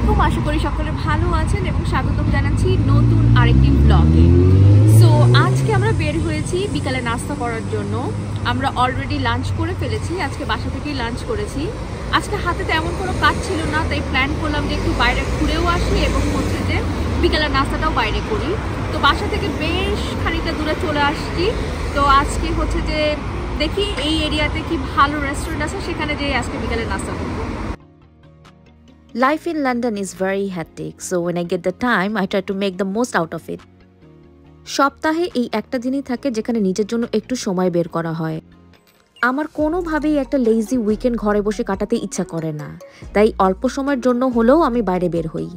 আলাইকুম, আশা করি সকলে ভালো আছেন এবং স্বাগতম জানাচ্ছি নতুন আরেকটি ব্লগে। সো আজকে আমরা বের হয়েছি বিকালে নাস্তা করার জন্য। আমরা অলরেডি লাঞ্চ করে ফেলেছি, আজকে বাসা থেকেই লাঞ্চ করেছি। আজকে হাতে তেমন কোনো কাজ ছিল না, তাই প্ল্যান করলাম যে একটু বাইরে ঘুরেও আসি এবং হচ্ছে যে বিকালের নাস্তাটাও বাইরে করি। তো বাসা থেকে বেশ খানিকটা দূরে চলে আসছি। তো আজকে হচ্ছে যে দেখি এই এরিয়াতে কি ভালো রেস্টুরেন্ট আছে, সেখানে যেয়ে আজকে বিকালের নাস্তা করবো। Life in London is very hectic, so when I get the time, I try to make the most out of it. সপ্তাহে এই একটা দিনই থাকে যেখানে নিজের জন্য একটু সময় বের করা হয়। আমার কোনোভাবেই একটা লেজি উইকেন্ড ঘরে বসে কাটাতে ইচ্ছা করে না, তাই অল্প সময়ের জন্য হলেও আমি বাইরে বের হই।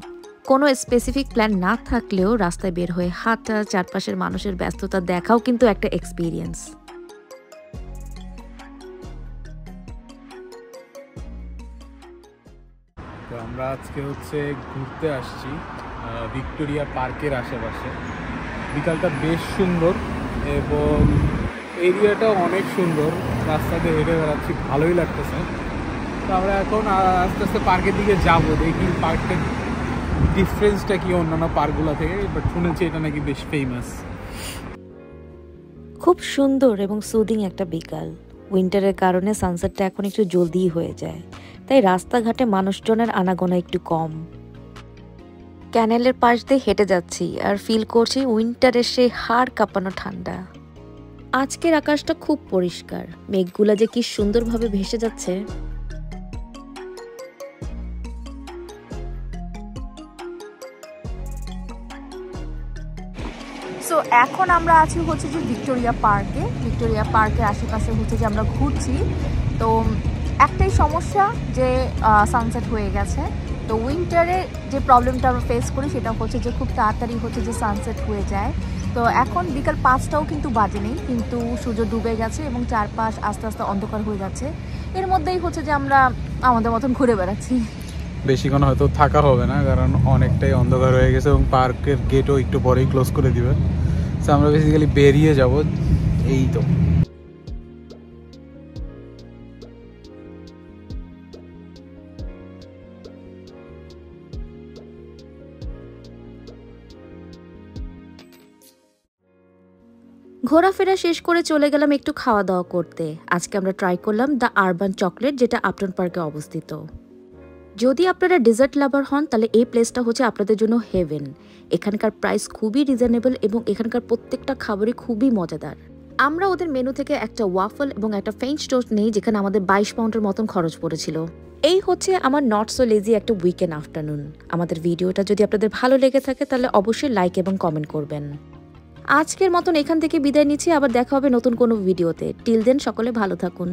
কোনো স্পেসিফিক প্ল্যান না থাকলেও রাস্তায় বের হয়ে হাঁটা, চারপাশের মানুষের ব্যস্ততা দেখাও কিন্তু একটা এক্সপিরিয়েন্স। তো আমরা আজকে হচ্ছে ঘুরতে আসছি ভিক্টোরিয়া পার্কের আশেপাশে। বিকালটা বেশ সুন্দর এবং এরিয়াটাও অনেক সুন্দর, রাস্তাতে হেঁটে বেড়াচ্ছি, ভালোই লাগতেছে। তো আমরা এখন আস্তে আস্তে পার্কের দিকে যাবো, দেখি পার্কের ডিফারেন্সটা কি অন্যান্য পার্কগুলো থেকে। বাট শুনেছি এটা নাকি বেশ ফেমাস। খুব সুন্দর এবং সুদিং একটা বিকাল। উইন্টারের কারণে সানসেটটা এখন একটু জলদিই হয়ে যায়, তাই রাস্তাঘাটে মানুষজনের আনাগোনা একটু কম। ক্যানেলের পাশ দিয়ে হেঁটে যাচ্ছি আর ফিল করছি উইন্টারের সেই হাড় কাঁপানো ঠান্ডা। আজকের আকাশটা খুব পরিষ্কার, মেঘগুলা যে কি সুন্দরভাবে ভেসে যাচ্ছে। সো এখন আমরা আছি হচ্ছে যে ভিক্টোরিয়া পার্কের আশেপাশে হচ্ছে যে আমরা ঘুরছি। তো একটাই সমস্যা যে সানসেট হয়ে গেছে। তো উইন্টারে যে প্রবলেমটা আমরা ফেস করি সেটা হচ্ছে যে খুব তাড়াতাড়ি হচ্ছে যে সানসেট হয়ে যায়। তো এখন বিকাল 5টাও কিন্তু বাজে নেই, কিন্তু সূর্য ডুবে গেছে এবং চারপাশ আস্তে আস্তে অন্ধকার হয়ে যাচ্ছে। এর মধ্যেই হচ্ছে যে আমরা আমাদের মতন ঘুরে বেড়াচ্ছি। বেশিক্ষণ হয়তো থাকা হবে না, কারণ অনেকটাই অন্ধকার হয়ে গেছে এবং পার্কের গেটও একটু পরেই ক্লোজ করে দিবে। তো আমরা বেসিক্যালি বেরিয়ে যাব, এই তো। ঘোরাফেরা শেষ করে চলে গেলাম একটু খাওয়া দাওয়া করতে। আজকে আমরা ট্রাই করলাম দ্য আরবান চকলেট, যেটা আপটন পার্কে অবস্থিত। যদি আপনারা ডেজার্ট লাভার হন তাহলে এই প্লেসটা হচ্ছে আপনাদের জন্য হেভেন। এখানকার প্রাইস খুবই রিজনেবল এবং এখানকার প্রত্যেকটা খাবারই খুবই মজাদার। আমরা ওদের মেনু থেকে একটা ওয়াফল এবং একটা ফ্রেঞ্চ টোস্ট নেই, যেখানে আমাদের 22 পাউন্ডের মতন খরচ পড়েছিল। এই হচ্ছে আমার নট সো লেজি একটা উইকেন্ড আফটারনুন। আমাদের ভিডিওটা যদি আপনাদের ভালো লেগে থাকে তাহলে অবশ্যই লাইক এবং কমেন্ট করবেন। আজকের মতন এখান থেকে বিদায় নিচ্ছি, আবার দেখা হবে নতুন কোনো ভিডিওতে। টিল দেন সকলে ভালো থাকুন।